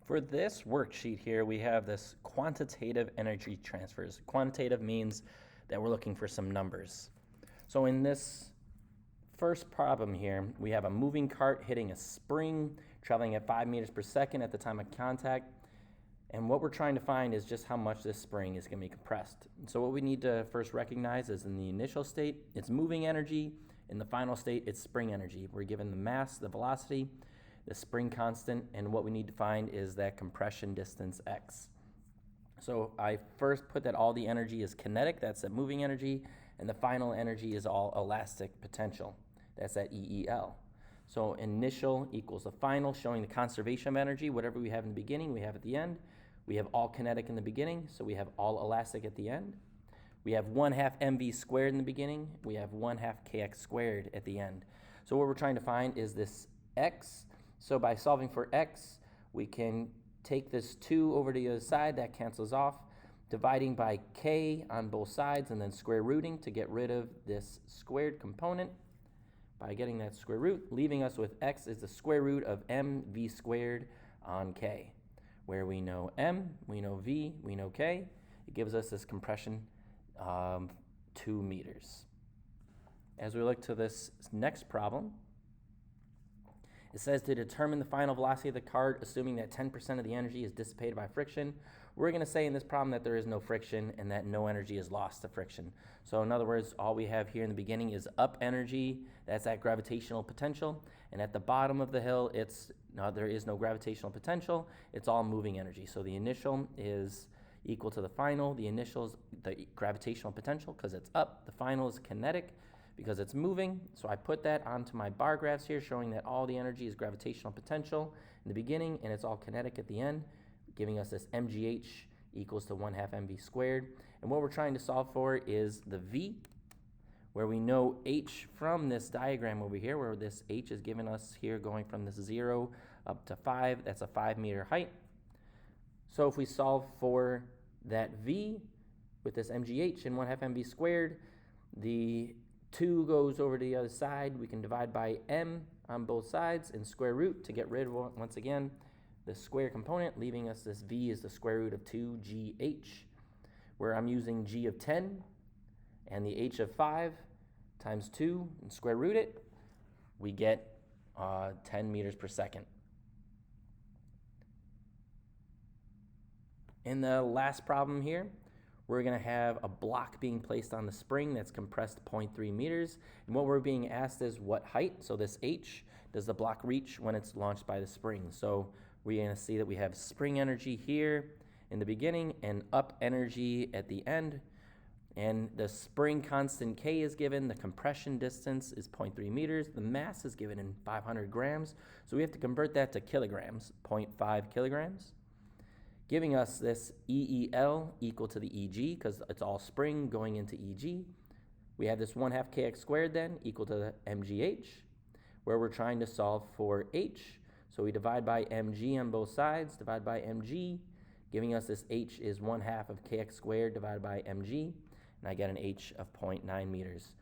For this worksheet here, we have this quantitative energy transfers. Quantitative means that we're looking for some numbers. So in this first problem here, we have a moving cart hitting a spring, traveling at 5 meters per second at the time of contact. And what we're trying to find is just how much this spring is going to be compressed. So what we need to first recognize is in the initial state, it's moving energy. In the final state, it's spring energy. We're given the mass, the velocity, the spring constant, and what we need to find is that compression distance x. So I first put that all the energy is kinetic, that's that moving energy, and the final energy is all elastic potential, that's that EEL. So initial equals the final, showing the conservation of energy. Whatever we have in the beginning, we have at the end. We have all kinetic in the beginning, so we have all elastic at the end. We have 1/2 mv squared in the beginning. We have 1/2 kx squared at the end. So what we're trying to find is this x. So by solving for x, we can take this 2 over to the other side. That cancels off. Dividing by k on both sides and then square rooting to get rid of this squared component. By getting that square root, leaving us with x is the square root of mv squared on k, where we know m, we know v, we know k. It gives us this compression 2 meters. As we look to this next problem, it says to determine the final velocity of the cart, assuming that 10% of the energy is dissipated by friction. We're going to say in this problem that there is no friction and that no energy is lost to friction. So in other words, all we have here in the beginning is up energy, that's that gravitational potential, and at the bottom of the hill, there is no gravitational potential, it's all moving energy. So the initial is equal to the final. The initial is the gravitational potential because it's up. The final is kinetic because it's moving. So I put that onto my bar graphs here, showing that all the energy is gravitational potential in the beginning and it's all kinetic at the end, giving us this mgh equals to 1/2 mv squared. And what we're trying to solve for is the v, where we know h from this diagram over here, where this h is given us here going from this 0 up to 5. That's a 5 meter height. So if we solve for that v with this mgh and 1/2 mv squared, the 2 goes over to the other side. We can divide by m on both sides and square root to get rid of, once again, the square component, leaving us this v is the square root of 2gh, where I'm using g of 10 and the h of 5 times 2 and square root it. We get 10 meters per second. In the last problem here, we're going to have a block being placed on the spring that's compressed 0.3 meters. And what we're being asked is what height, so this h, does the block reach when it's launched by the spring? So we're going to see that we have spring energy here in the beginning and up energy at the end. And the spring constant k is given. The compression distance is 0.3 meters. The mass is given in 500 grams. So we have to convert that to kilograms, 0.5 kilograms. Giving us this EEL equal to the EG, because it's all spring going into EG. We have this 1/2 kx squared then equal to the mgh, where we're trying to solve for h. So we divide by mg on both sides, divide by mg, giving us this h is 1/2 of kx squared divided by mg, and I get an h of 0.9 meters.